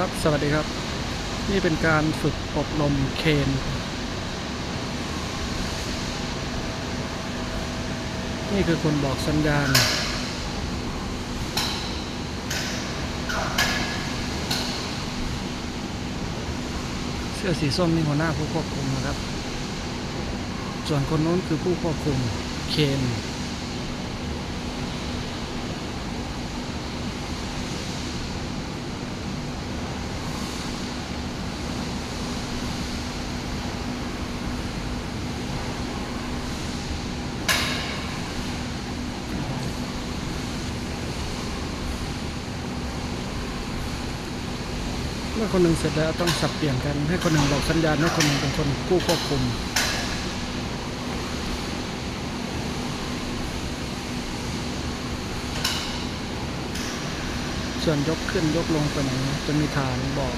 ครับสวัสดีครับนี่เป็นการฝึกอบรมเคนนี่คือคนบอกสัญญาณเสื้อสีส้มนี่หัวหน้าผู้ควบคุมนะครับส่วนคนโน้นคือผู้ควบคุมเคนเมื่อคนหนึ่งเสร็จแล้วต้องสับเปลี่ยนกันให้คนหนึ่งบอกสัญญาณให้คนหนึ่งเป็นคนผู้ควบคุมส่วนยกขึ้นยกลงไปไหนจะมีฐานบอก